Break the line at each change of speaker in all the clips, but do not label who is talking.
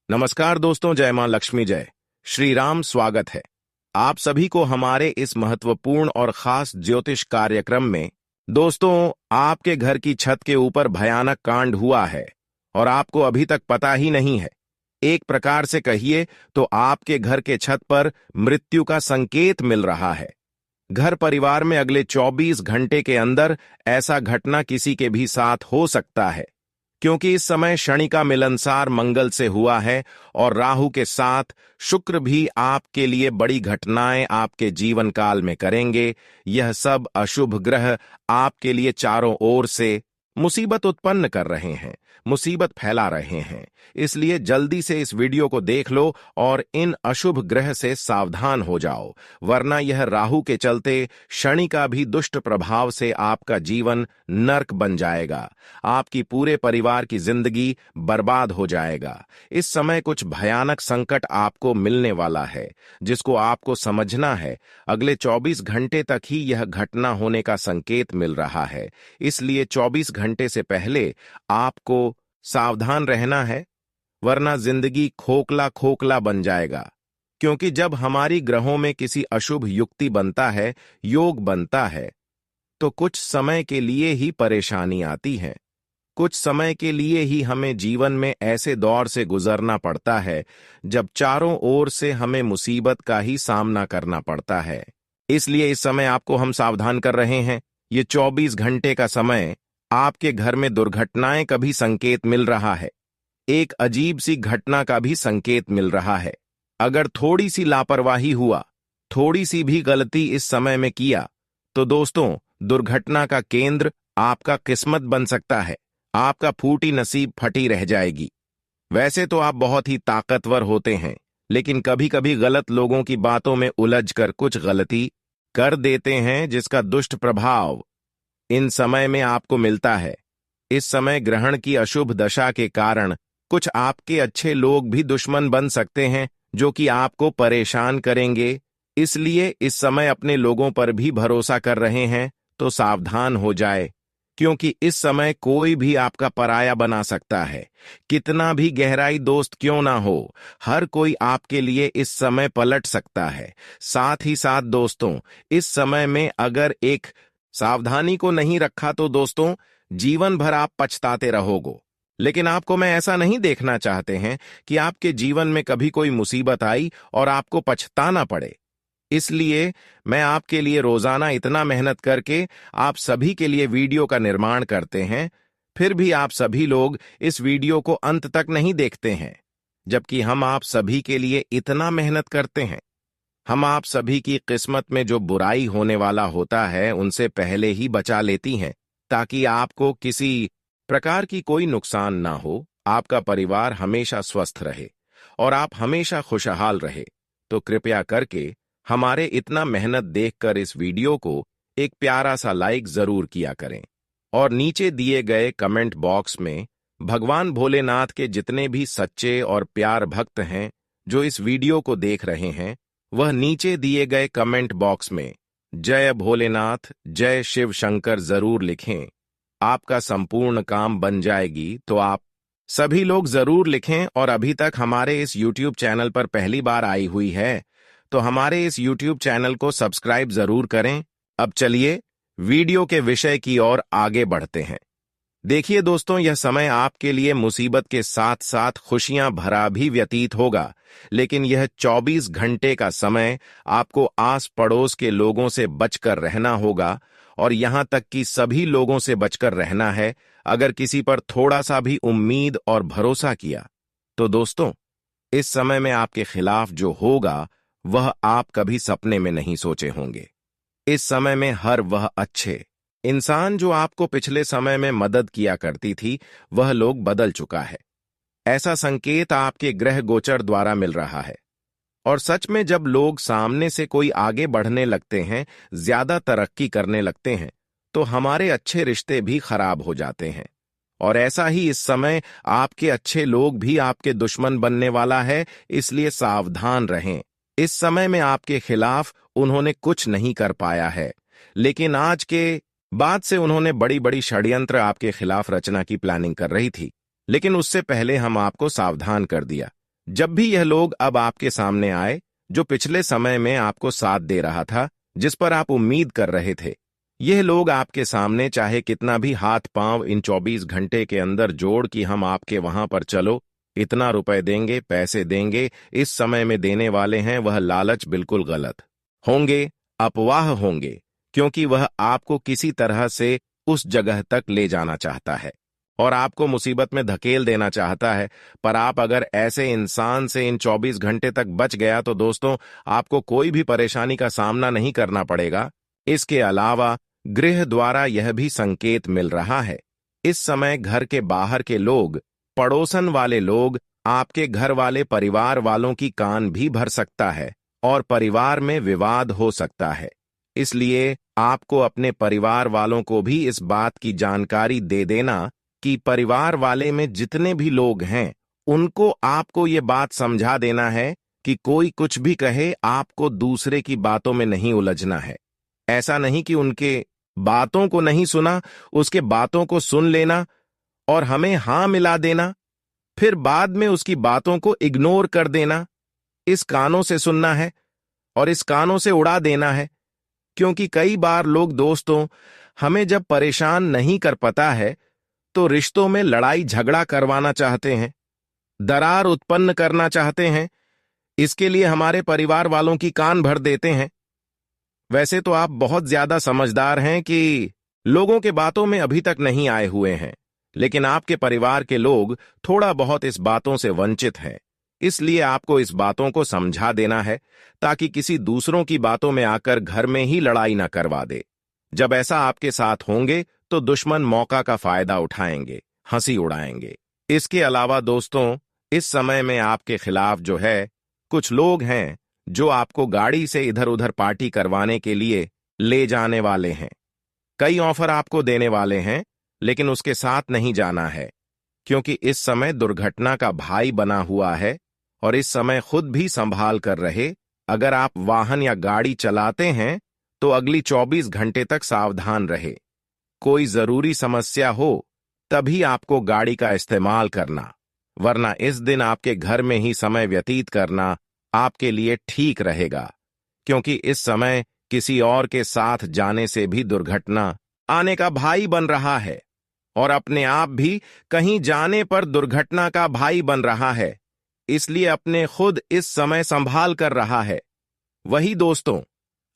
नमस्कार दोस्तों, जय मां लक्ष्मी जय श्री राम। स्वागत है आप सभी को हमारे इस महत्वपूर्ण और खास ज्योतिष कार्यक्रम में। दोस्तों, आपके घर की छत के ऊपर भयानक कांड हुआ है और आपको अभी तक पता ही नहीं है। एक प्रकार से कहिए तो आपके घर के छत पर मृत्यु का संकेत मिल रहा है। घर परिवार में अगले 24 घंटे के अंदर ऐसा घटना किसी के भी साथ हो सकता है, क्योंकि इस समय शनि का मिलनसार मंगल से हुआ है और राहु के साथ शुक्र भी आपके लिए बड़ी घटनाएं आपके जीवन काल में करेंगे। यह सब अशुभ ग्रह आपके लिए चारों ओर से मुसीबत उत्पन्न कर रहे हैं, मुसीबत फैला रहे हैं। इसलिए जल्दी से इस वीडियो को देख लो और इन अशुभ ग्रह से सावधान हो जाओ, वरना यह राहु के चलते शनि का भी दुष्ट प्रभाव से आपका जीवन नर्क बन जाएगा। आपकी पूरे परिवार की जिंदगी बर्बाद हो जाएगा। इस समय कुछ भयानक संकट आपको मिलने वाला है, जिसको आपको समझना है। अगले 24 घंटे तक ही यह घटना होने का संकेत मिल रहा है, इसलिए 24 घंटे से पहले आपको सावधान रहना है, वरना जिंदगी खोखला खोखला बन जाएगा। क्योंकि जब हमारी ग्रहों में किसी अशुभ युक्ति बनता है, योग बनता है, तो कुछ समय के लिए ही परेशानी आती है। कुछ समय के लिए ही हमें जीवन में ऐसे दौर से गुजरना पड़ता है जब चारों ओर से हमें मुसीबत का ही सामना करना पड़ता है। इसलिए इस समय आपको हम सावधान कर रहे हैं। ये 24 घंटे का समय आपके घर में दुर्घटनाएं का भी संकेत मिल रहा है, एक अजीब सी घटना का भी संकेत मिल रहा है। अगर थोड़ी सी लापरवाही हुआ, थोड़ी सी भी गलती इस समय में किया, तो दोस्तों दुर्घटना का केंद्र आपका किस्मत बन सकता है। आपका फूटी नसीब फटी रह जाएगी। वैसे तो आप बहुत ही ताकतवर होते हैं, लेकिन कभी कभी गलत लोगों की बातों में उलझकर कुछ गलती कर देते हैं, जिसका दुष्ट प्रभाव इन समय में आपको मिलता है। इस समय ग्रहण की अशुभ दशा के कारण कुछ आपके अच्छे लोग भी दुश्मन बन सकते हैं, जो कि आपको परेशान करेंगे। इसलिए इस समय अपने लोगों पर भी भरोसा कर रहे हैं तो सावधान हो जाए, क्योंकि इस समय कोई भी आपका पराया बना सकता है। कितना भी गहराई दोस्त क्यों ना हो, हर कोई आपके लिए इस समय पलट सकता है। साथ ही साथ दोस्तों, इस समय में अगर एक सावधानी को नहीं रखा तो दोस्तों जीवन भर आप पछताते रहोगे। लेकिन आपको मैं ऐसा नहीं देखना चाहते हैं कि आपके जीवन में कभी कोई मुसीबत आई और आपको पछताना पड़े। इसलिए मैं आपके लिए रोजाना इतना मेहनत करके आप सभी के लिए वीडियो का निर्माण करते हैं, फिर भी आप सभी लोग इस वीडियो को अंत तक नहीं देखते हैं, जबकि हम आप सभी के लिए इतना मेहनत करते हैं। हम आप सभी की किस्मत में जो बुराई होने वाला होता है उनसे पहले ही बचा लेती हैं, ताकि आपको किसी प्रकार की कोई नुकसान ना हो, आपका परिवार हमेशा स्वस्थ रहे और आप हमेशा खुशहाल रहे। तो कृपया करके हमारे इतना मेहनत देखकर इस वीडियो को एक प्यारा सा लाइक जरूर किया करें और नीचे दिए गए कमेंट बॉक्स में भगवान भोलेनाथ के जितने भी सच्चे और प्यार भक्त हैं जो इस वीडियो को देख रहे हैं, वह नीचे दिए गए कमेंट बॉक्स में जय भोलेनाथ, जय शिव शंकर जरूर लिखें। आपका संपूर्ण काम बन जाएगी। तो आप सभी लोग जरूर लिखें। और अभी तक हमारे इस YouTube चैनल पर पहली बार आई हुई है तो हमारे इस YouTube चैनल को सब्सक्राइब जरूर करें। अब चलिए वीडियो के विषय की ओर आगे बढ़ते हैं। देखिए दोस्तों, यह समय आपके लिए मुसीबत के साथ साथ खुशियां भरा भी व्यतीत होगा, लेकिन यह 24 घंटे का समय आपको आस पड़ोस के लोगों से बचकर रहना होगा और यहां तक कि सभी लोगों से बचकर रहना है। अगर किसी पर थोड़ा सा भी उम्मीद और भरोसा किया तो दोस्तों इस समय में आपके खिलाफ जो होगा वह आप कभी सपने में नहीं सोचे होंगे। इस समय में हर वह अच्छे इंसान जो आपको पिछले समय में मदद किया करती थी, वह लोग बदल चुका है। ऐसा संकेत आपके ग्रह गोचर द्वारा मिल रहा है। और सच में जब लोग सामने से कोई आगे बढ़ने लगते हैं, ज्यादा तरक्की करने लगते हैं, तो हमारे अच्छे रिश्ते भी खराब हो जाते हैं। और ऐसा ही इस समय आपके अच्छे लोग भी आपके दुश्मन बनने वाला है, इसलिए सावधान रहें। इस समय में आपके खिलाफ उन्होंने कुछ नहीं कर पाया है, लेकिन आज के बाद से उन्होंने बड़ी बड़ी षड्यंत्र आपके खिलाफ रचना की प्लानिंग कर रही थी, लेकिन उससे पहले हम आपको सावधान कर दिया। जब भी यह लोग अब आपके सामने आए, जो पिछले समय में आपको साथ दे रहा था, जिस पर आप उम्मीद कर रहे थे, यह लोग आपके सामने चाहे कितना भी हाथ पांव इन 24 घंटे के अंदर जोड़ कि हम आपके वहां पर चलो, इतना रुपए देंगे, पैसे देंगे, इस समय में देने वाले हैं, वह लालच बिल्कुल गलत होंगे, अफवाह होंगे, क्योंकि वह आपको किसी तरह से उस जगह तक ले जाना चाहता है और आपको मुसीबत में धकेल देना चाहता है। पर आप अगर ऐसे इंसान से इन 24 घंटे तक बच गया तो दोस्तों, आपको कोई भी परेशानी का सामना नहीं करना पड़ेगा। इसके अलावा गृह द्वारा यह भी संकेत मिल रहा है, इस समय घर के बाहर के लोग, पड़ोसन वाले लोग, आपके घर वाले परिवार वालों की कान भी भर सकता है और परिवार में विवाद हो सकता है। इसलिए आपको अपने परिवार वालों को भी इस बात की जानकारी दे देना कि परिवार वाले में जितने भी लोग हैं, उनको आपको ये बात समझा देना है कि कोई कुछ भी कहे, आपको दूसरे की बातों में नहीं उलझना है। ऐसा नहीं कि उनके बातों को नहीं सुना, उसके बातों को सुन लेना और हमें हां मिला देना, फिर बाद में उसकी बातों को इग्नोर कर देना। इस कानों से सुनना है और इस कानों से उड़ा देना है, क्योंकि कई बार लोग दोस्तों हमें जब परेशान नहीं कर पाता है तो रिश्तों में लड़ाई झगड़ा करवाना चाहते हैं, दरार उत्पन्न करना चाहते हैं। इसके लिए हमारे परिवार वालों की कान भर देते हैं। वैसे तो आप बहुत ज्यादा समझदार हैं कि लोगों के बातों में अभी तक नहीं आए हुए हैं, लेकिन आपके परिवार के लोग थोड़ा बहुत इस बातों से वंचित हैं। इसलिए आपको इस बातों को समझा देना है ताकि किसी दूसरों की बातों में आकर घर में ही लड़ाई ना करवा दे। जब ऐसा आपके साथ होंगे तो दुश्मन मौका का फायदा उठाएंगे, हंसी उड़ाएंगे। इसके अलावा दोस्तों, इस समय में आपके खिलाफ जो है, कुछ लोग हैं जो आपको गाड़ी से इधर उधर पार्टी करवाने के लिए ले जाने वाले हैं। कई ऑफर आपको देने वाले हैं, लेकिन उसके साथ नहीं जाना है, क्योंकि इस समय दुर्घटना का भाई बना हुआ है। और इस समय खुद भी संभाल कर रहे। अगर आप वाहन या गाड़ी चलाते हैं तो अगली 24 घंटे तक सावधान रहे। कोई जरूरी समस्या हो तभी आपको गाड़ी का इस्तेमाल करना, वरना इस दिन आपके घर में ही समय व्यतीत करना आपके लिए ठीक रहेगा, क्योंकि इस समय किसी और के साथ जाने से भी दुर्घटना आने का भाई बन रहा है और अपने आप भी कहीं जाने पर दुर्घटना का भाई बन रहा है। इसलिए अपने खुद इस समय संभाल कर रहा है। वही दोस्तों,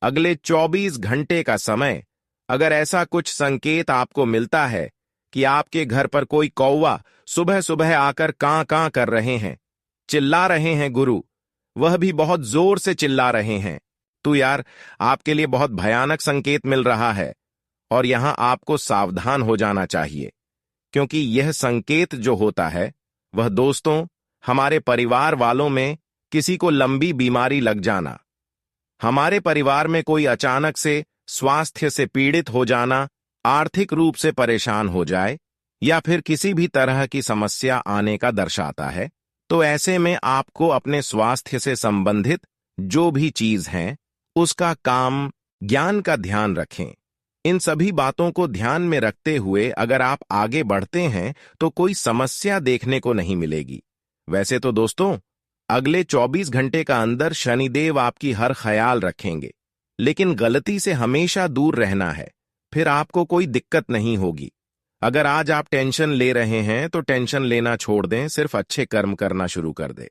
अगले 24 घंटे का समय अगर ऐसा कुछ संकेत आपको मिलता है कि आपके घर पर कोई कौवा सुबह सुबह आकर कां कां कर रहे हैं, चिल्ला रहे हैं गुरु, वह भी बहुत जोर से चिल्ला रहे हैं, तो यार आपके लिए बहुत भयानक संकेत मिल रहा है और यहां आपको सावधान हो जाना चाहिए, क्योंकि यह संकेत जो होता है वह दोस्तों हमारे परिवार वालों में किसी को लंबी बीमारी लग जाना, हमारे परिवार में कोई अचानक से स्वास्थ्य से पीड़ित हो जाना, आर्थिक रूप से परेशान हो जाए या फिर किसी भी तरह की समस्या आने का दर्शाता है। तो ऐसे में आपको अपने स्वास्थ्य से संबंधित जो भी चीज है उसका काम, ज्ञान का ध्यान रखें। इन सभी बातों को ध्यान में रखते हुए अगर आप आगे बढ़ते हैं तो कोई समस्या देखने को नहीं मिलेगी। वैसे तो दोस्तों, अगले 24 घंटे का अंदर शनिदेव आपकी हर ख्याल रखेंगे, लेकिन गलती से हमेशा दूर रहना है, फिर आपको कोई दिक्कत नहीं होगी। अगर आज आप टेंशन ले रहे हैं तो टेंशन लेना छोड़ दें, सिर्फ अच्छे कर्म करना शुरू कर दें।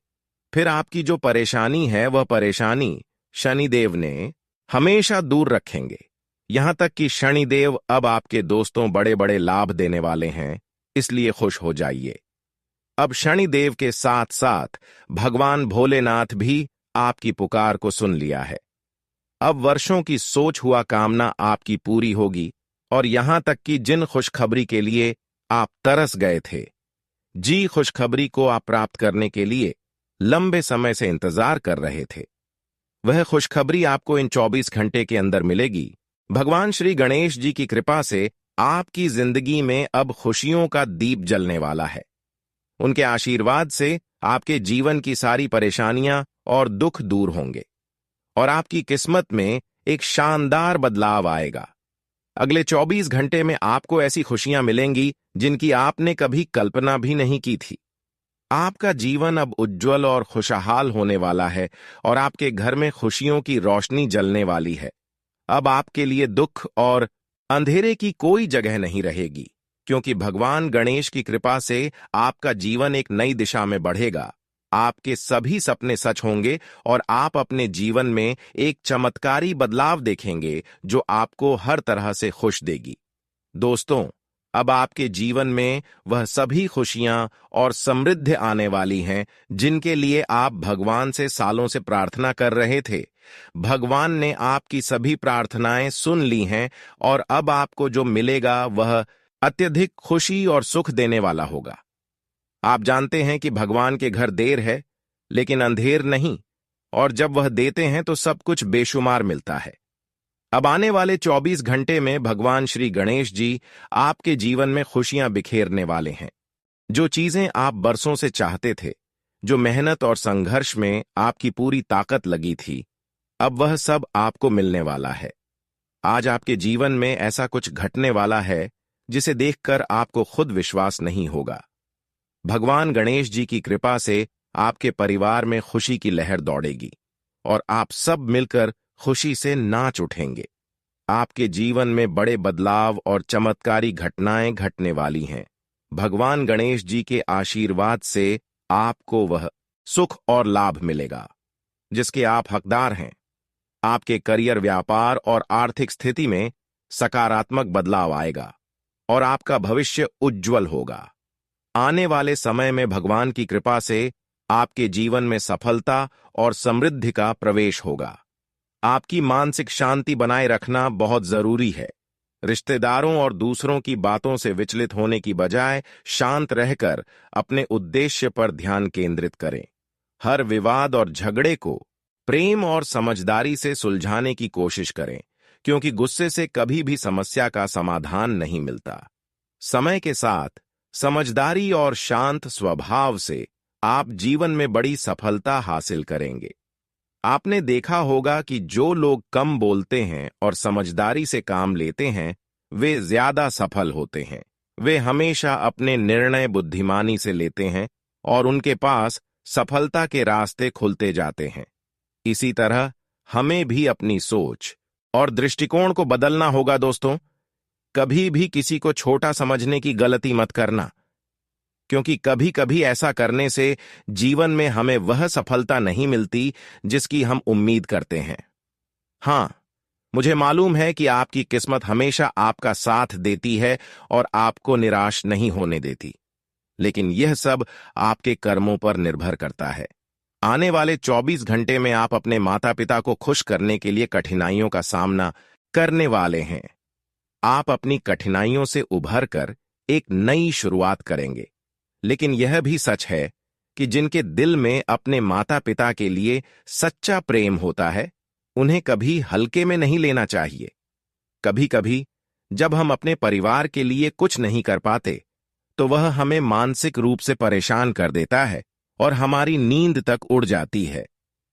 फिर आपकी जो परेशानी है वह परेशानी शनिदेव ने हमेशा दूर रखेंगे। यहां तक कि शनिदेव अब आपके दोस्तों बड़े बड़े लाभ देने वाले हैं, इसलिए खुश हो जाइए। अब शनिदेव के साथ साथ भगवान भोलेनाथ भी आपकी पुकार को सुन लिया है। अब वर्षों की सोच हुआ कामना आपकी पूरी होगी और यहां तक कि जिन खुशखबरी के लिए आप तरस गए थे, जी खुशखबरी को आप प्राप्त करने के लिए लंबे समय से इंतजार कर रहे थे, वह खुशखबरी आपको इन 24 घंटे के अंदर मिलेगी। भगवान श्री गणेश जी की कृपा से आपकी जिंदगी में अब खुशियों का दीप जलने वाला है। उनके आशीर्वाद से आपके जीवन की सारी परेशानियां और दुख दूर होंगे और आपकी किस्मत में एक शानदार बदलाव आएगा। अगले 24 घंटे में आपको ऐसी खुशियां मिलेंगी जिनकी आपने कभी कल्पना भी नहीं की थी। आपका जीवन अब उज्जवल और खुशहाल होने वाला है और आपके घर में खुशियों की रोशनी जलने वाली है। अब आपके लिए दुख और अंधेरे की कोई जगह नहीं रहेगी, क्योंकि भगवान गणेश की कृपा से आपका जीवन एक नई दिशा में बढ़ेगा। आपके सभी सपने सच होंगे और आप अपने जीवन में एक चमत्कारी बदलाव देखेंगे जो आपको हर तरह से खुश देगी। दोस्तों, अब आपके जीवन में वह सभी खुशियां और समृद्धि आने वाली हैं जिनके लिए आप भगवान से सालों से प्रार्थना कर रहे थे। भगवान ने आपकी सभी प्रार्थनाएं सुन ली हैं और अब आपको जो मिलेगा वह अत्यधिक खुशी और सुख देने वाला होगा। आप जानते हैं कि भगवान के घर देर है लेकिन अंधेर नहीं, और जब वह देते हैं तो सब कुछ बेशुमार मिलता है। अब आने वाले 24 घंटे में भगवान श्री गणेश जी आपके जीवन में खुशियां बिखेरने वाले हैं। जो चीजें आप बरसों से चाहते थे, जो मेहनत और संघर्ष में आपकी पूरी ताकत लगी थी, अब वह सब आपको मिलने वाला है। आज आपके जीवन में ऐसा कुछ घटने वाला है जिसे देखकर आपको खुद विश्वास नहीं होगा। भगवान गणेश जी की कृपा से आपके परिवार में खुशी की लहर दौड़ेगी और आप सब मिलकर खुशी से नाच उठेंगे। आपके जीवन में बड़े बदलाव और चमत्कारी घटनाएं घटने वाली हैं। भगवान गणेश जी के आशीर्वाद से आपको वह सुख और लाभ मिलेगा जिसके आप हकदार हैं। आपके करियर, व्यापार और आर्थिक स्थिति में सकारात्मक बदलाव आएगा और आपका भविष्य उज्जवल होगा। आने वाले समय में भगवान की कृपा से आपके जीवन में सफलता और समृद्धि का प्रवेश होगा। आपकी मानसिक शांति बनाए रखना बहुत जरूरी है। रिश्तेदारों और दूसरों की बातों से विचलित होने की बजाय शांत रहकर अपने उद्देश्य पर ध्यान केंद्रित करें। हर विवाद और झगड़े को प्रेम और समझदारी से सुलझाने की कोशिश करें, क्योंकि गुस्से से कभी भी समस्या का समाधान नहीं मिलता। समय के साथ समझदारी और शांत स्वभाव से आप जीवन में बड़ी सफलता हासिल करेंगे। आपने देखा होगा कि जो लोग कम बोलते हैं और समझदारी से काम लेते हैं, वे ज्यादा सफल होते हैं। वे हमेशा अपने निर्णय बुद्धिमानी से लेते हैं और उनके पास सफलता के रास्ते खुलते जाते हैं। इसी तरह हमें भी अपनी सोच और दृष्टिकोण को बदलना होगा। दोस्तों, कभी भी किसी को छोटा समझने की गलती मत करना, क्योंकि कभी कभी ऐसा करने से जीवन में हमें वह सफलता नहीं मिलती जिसकी हम उम्मीद करते हैं। हां, मुझे मालूम है कि आपकी किस्मत हमेशा आपका साथ देती है और आपको निराश नहीं होने देती, लेकिन यह सब आपके कर्मों पर निर्भर करता है। आने वाले 24 घंटे में आप अपने माता पिता को खुश करने के लिए कठिनाइयों का सामना करने वाले हैं। आप अपनी कठिनाइयों से उभर कर एक नई शुरुआत करेंगे, लेकिन यह भी सच है कि जिनके दिल में अपने माता पिता के लिए सच्चा प्रेम होता है, उन्हें कभी हल्के में नहीं लेना चाहिए। कभी कभी जब हम अपने परिवार के लिए कुछ नहीं कर पाते, तो वह हमें मानसिक रूप से परेशान कर देता है और हमारी नींद तक उड़ जाती है।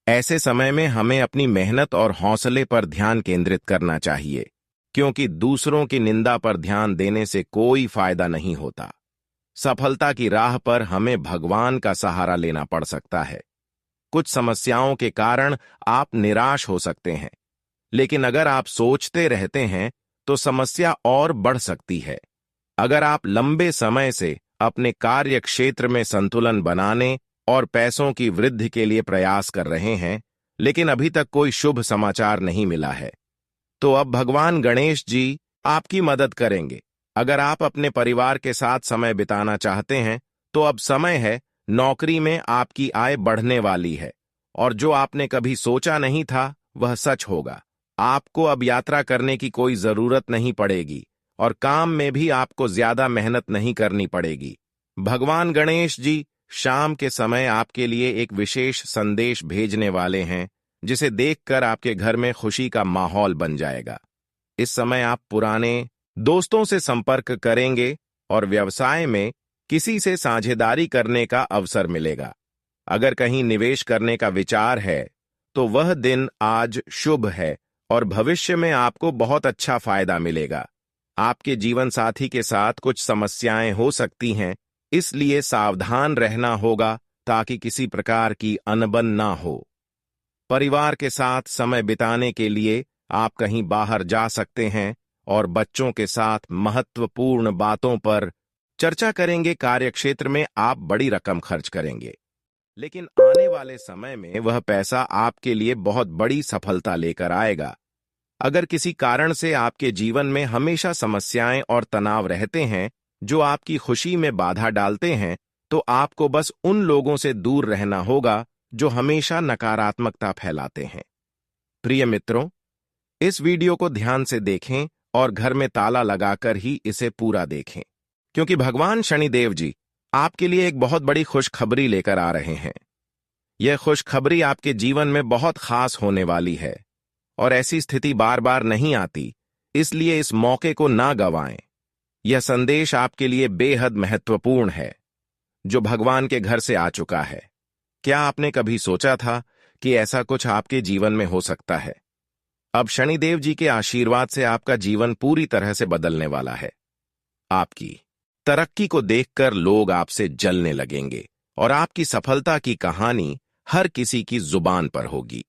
ऐसे समय में हमें अपनी मेहनत और हौसले पर ध्यान केंद्रित करना चाहिए, क्योंकि दूसरों की निंदा पर ध्यान देने से कोई फायदा नहीं होता। सफलता की राह पर हमें भगवान का सहारा लेना पड़ सकता है। कुछ समस्याओं के कारण आप निराश हो सकते हैं, लेकिन अगर आप सोचते रहते हैं तो समस्या और बढ़ सकती है। अगर आप लंबे समय से अपने कार्य क्षेत्र में संतुलन बनाने और पैसों की वृद्धि के लिए प्रयास कर रहे हैं, लेकिन अभी तक कोई शुभ समाचार नहीं मिला है, तो अब भगवान गणेश जी आपकी मदद करेंगे। अगर आप अपने परिवार के साथ समय बिताना चाहते हैं, तो अब समय है। नौकरी में आपकी आय बढ़ने वाली है और जो आपने कभी सोचा नहीं था वह सच होगा। आपको अब यात्रा करने की कोई जरूरत नहीं पड़ेगी और काम में भी आपको ज्यादा मेहनत नहीं करनी पड़ेगी। भगवान गणेश जी शाम के समय आपके लिए एक विशेष संदेश भेजने वाले हैं, जिसे देखकर आपके घर में खुशी का माहौल बन जाएगा। इस समय आप पुराने दोस्तों से संपर्क करेंगे और व्यवसाय में किसी से साझेदारी करने का अवसर मिलेगा। अगर कहीं निवेश करने का विचार है, तो वह दिन आज शुभ है और भविष्य में आपको बहुत अच्छा फायदा मिलेगा। आपके जीवन साथी के साथ कुछ समस्याएं हो सकती हैं, इसलिए सावधान रहना होगा ताकि किसी प्रकार की अनबन ना हो। परिवार के साथ समय बिताने के लिए आप कहीं बाहर जा सकते हैं और बच्चों के साथ महत्वपूर्ण बातों पर चर्चा करेंगे। कार्यक्षेत्र में आप बड़ी रकम खर्च करेंगे, लेकिन आने वाले समय में वह पैसा आपके लिए बहुत बड़ी सफलता लेकर आएगा। अगर किसी कारण से आपके जीवन में हमेशा समस्याएं और तनाव रहते हैं जो आपकी खुशी में बाधा डालते हैं, तो आपको बस उन लोगों से दूर रहना होगा जो हमेशा नकारात्मकता फैलाते हैं। प्रिय मित्रों, इस वीडियो को ध्यान से देखें और घर में ताला लगाकर ही इसे पूरा देखें, क्योंकि भगवान शनिदेव जी आपके लिए एक बहुत बड़ी खुशखबरी लेकर आ रहे हैं। यह खुशखबरी आपके जीवन में बहुत खास होने वाली है और ऐसी स्थिति बार बार नहीं आती, इसलिए इस मौके को ना गंवाएं। यह संदेश आपके लिए बेहद महत्वपूर्ण है, जो भगवान के घर से आ चुका है। क्या आपने कभी सोचा था कि ऐसा कुछ आपके जीवन में हो सकता है? अब शनिदेव जी के आशीर्वाद से आपका जीवन पूरी तरह से बदलने वाला है। आपकी तरक्की को देखकर लोग आपसे जलने लगेंगे और आपकी सफलता की कहानी हर किसी की जुबान पर होगी।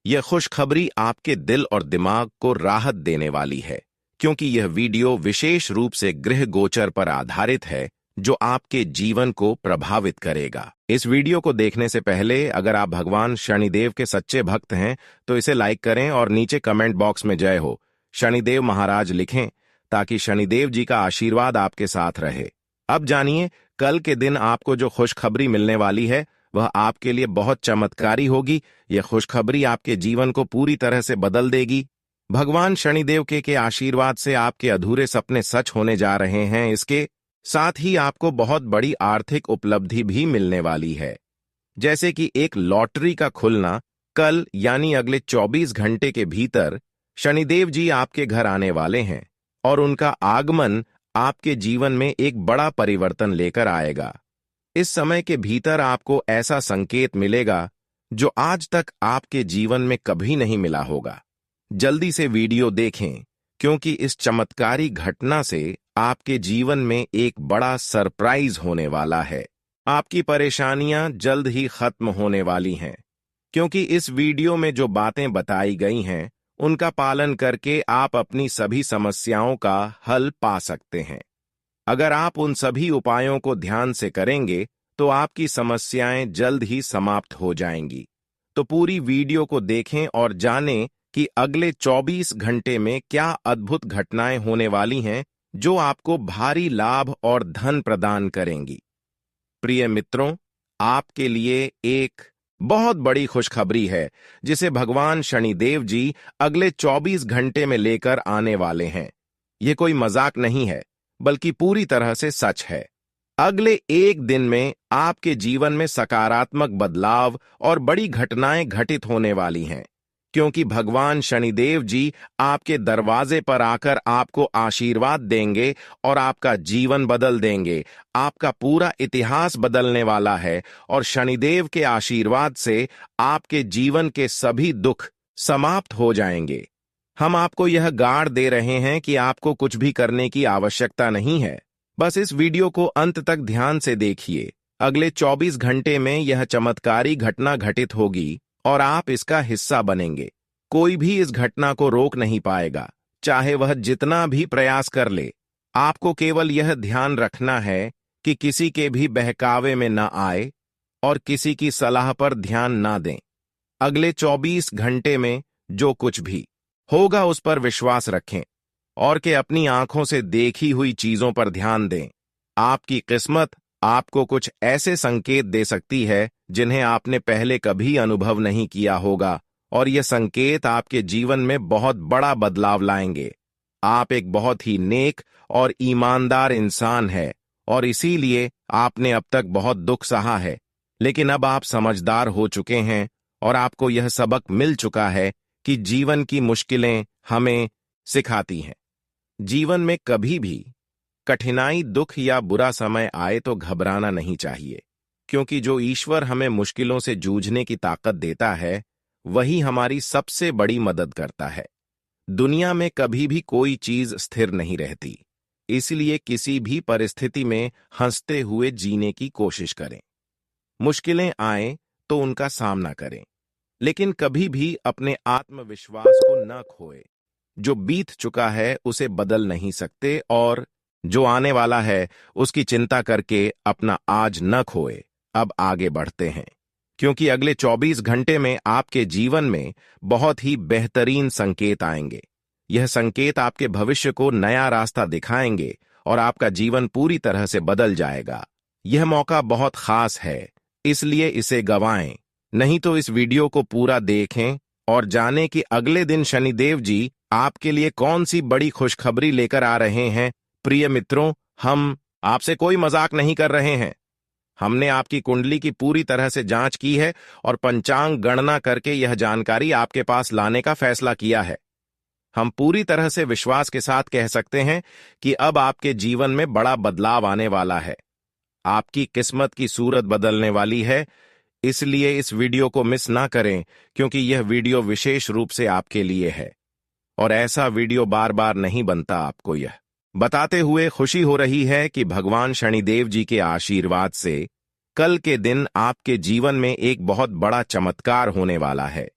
यह खुशखबरी आपके दिल और दिमाग को राहत देने वाली है, क्योंकि यह वीडियो विशेष रूप से गृह गोचर पर आधारित है, जो आपके जीवन को प्रभावित करेगा। इस वीडियो को देखने से पहले अगर आप भगवान शनिदेव के सच्चे भक्त हैं तो इसे लाइक करें और नीचे कमेंट बॉक्स में जय हो शनिदेव महाराज लिखें, ताकि शनिदेव जी का आशीर्वाद आपके साथ रहे। अब जानिए, कल के दिन आपको जो खुशखबरी मिलने वाली है वह आपके लिए बहुत चमत्कारी होगी। यह खुशखबरी आपके जीवन को पूरी तरह से बदल देगी। भगवान शनिदेव के आशीर्वाद से आपके अधूरे सपने सच होने जा रहे हैं। इसके साथ ही आपको बहुत बड़ी आर्थिक उपलब्धि भी मिलने वाली है, जैसे कि एक लॉटरी का खुलना। कल यानी अगले 24 घंटे के भीतर शनिदेव जी आपके घर आने वाले हैं और उनका आगमन आपके जीवन में एक बड़ा परिवर्तन लेकर आएगा। इस समय के भीतर आपको ऐसा संकेत मिलेगा जो आज तक आपके जीवन में कभी नहीं मिला होगा। जल्दी से वीडियो देखें, क्योंकि इस चमत्कारी घटना से आपके जीवन में एक बड़ा सरप्राइज होने वाला है। आपकी परेशानियां जल्द ही खत्म होने वाली हैं, क्योंकि इस वीडियो में जो बातें बताई गई हैं उनका पालन करके आप अपनी सभी समस्याओं का हल पा सकते हैं। अगर आप उन सभी उपायों को ध्यान से करेंगे तो आपकी समस्याएं जल्द ही समाप्त हो जाएंगी। तो पूरी वीडियो को देखें और जानें कि अगले 24 घंटे में क्या अद्भुत घटनाएं होने वाली हैं जो आपको भारी लाभ और धन प्रदान करेंगी। प्रिय मित्रों, आपके लिए एक बहुत बड़ी खुशखबरी है जिसे भगवान शनिदेव जी अगले 24 घंटे में लेकर आने वाले हैं। यह कोई मजाक नहीं है, बल्कि पूरी तरह से सच है। अगले एक दिन में आपके जीवन में सकारात्मक बदलाव और बड़ी घटनाएं घटित होने वाली हैं, क्योंकि भगवान शनिदेव जी आपके दरवाजे पर आकर आपको आशीर्वाद देंगे और आपका जीवन बदल देंगे। आपका पूरा इतिहास बदलने वाला है और शनिदेव के आशीर्वाद से आपके जीवन के सभी दुख समाप्त हो जाएंगे। हम आपको यह गारंटी दे रहे हैं कि आपको कुछ भी करने की आवश्यकता नहीं है। बस इस वीडियो को अंत तक ध्यान से देखिए। अगले 24 घंटे में यह चमत्कारी घटना घटित होगी और आप इसका हिस्सा बनेंगे। कोई भी इस घटना को रोक नहीं पाएगा, चाहे वह जितना भी प्रयास कर ले। आपको केवल यह ध्यान रखना है कि किसी के भी बहकावे में न आए और किसी की सलाह पर ध्यान न दें। अगले 24 घंटे में जो कुछ भी होगा उस पर विश्वास रखें और कि अपनी आंखों से देखी हुई चीजों पर ध्यान दें। आपकी किस्मत आपको कुछ ऐसे संकेत दे सकती है जिन्हें आपने पहले कभी अनुभव नहीं किया होगा, और ये संकेत आपके जीवन में बहुत बड़ा बदलाव लाएंगे। आप एक बहुत ही नेक और ईमानदार इंसान हैं और इसीलिए आपने अब तक बहुत दुख सहा है, लेकिन अब आप समझदार हो चुके हैं और आपको यह सबक मिल चुका है कि जीवन की मुश्किलें हमें सिखाती हैं। जीवन में कभी भी कठिनाई, दुख या बुरा समय आए तो घबराना नहीं चाहिए, क्योंकि जो ईश्वर हमें मुश्किलों से जूझने की ताकत देता है वही हमारी सबसे बड़ी मदद करता है। दुनिया में कभी भी कोई चीज स्थिर नहीं रहती। इसलिए किसी भी परिस्थिति में हंसते हुए जीने की कोशिश करें। मुश्किलें आएं तो उनका सामना करें, लेकिन कभी भी अपने आत्मविश्वास को न खोए। जो बीत चुका है उसे बदल नहीं सकते, और जो आने वाला है उसकी चिंता करके अपना आज न खोए। अब आगे बढ़ते हैं, क्योंकि अगले 24 घंटे में आपके जीवन में बहुत ही बेहतरीन संकेत आएंगे। यह संकेत आपके भविष्य को नया रास्ता दिखाएंगे और आपका जीवन पूरी तरह से बदल जाएगा। यह मौका बहुत खास है, इसलिए इसे गंवाएं नहीं। तो इस वीडियो को पूरा देखें और जानें कि अगले दिन शनिदेव जी आपके लिए कौन सी बड़ी खुशखबरी लेकर आ रहे हैं। प्रिय मित्रों, हम आपसे कोई मजाक नहीं कर रहे हैं। हमने आपकी कुंडली की पूरी तरह से जांच की है और पंचांग गणना करके यह जानकारी आपके पास लाने का फैसला किया है। हम पूरी तरह से विश्वास के साथ कह सकते हैं कि अब आपके जीवन में बड़ा बदलाव आने वाला है। आपकी किस्मत की सूरत बदलने वाली है, इसलिए इस वीडियो को मिस ना करें, क्योंकि यह वीडियो विशेष रूप से आपके लिए है और ऐसा वीडियो बार बार नहीं बनता। आपको यह बताते हुए खुशी हो रही है कि भगवान शनिदेव जी के आशीर्वाद से कल के दिन आपके जीवन में एक बहुत बड़ा चमत्कार होने वाला है।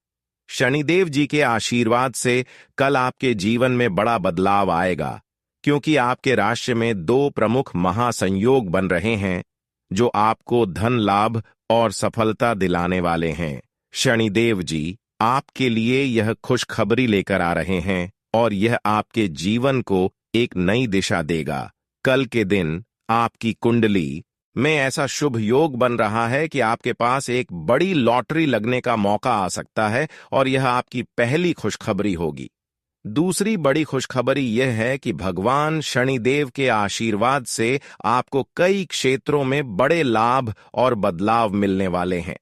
शनिदेव जी के आशीर्वाद से कल आपके जीवन में बड़ा बदलाव आएगा, क्योंकि आपके राशि में 2 प्रमुख महासंयोग बन रहे हैं जो आपको धन लाभ और सफलता दिलाने वाले हैं। शनिदेव जी आपके लिए यह खुशखबरी लेकर आ रहे हैं और यह आपके जीवन को एक नई दिशा देगा। कल के दिन आपकी कुंडली में ऐसा शुभ योग बन रहा है कि आपके पास एक बड़ी लॉटरी लगने का मौका आ सकता है और यह आपकी पहली खुशखबरी होगी। दूसरी बड़ी खुशखबरी यह है कि भगवान शनिदेव के आशीर्वाद से आपको कई क्षेत्रों में बड़े लाभ और बदलाव मिलने वाले हैं।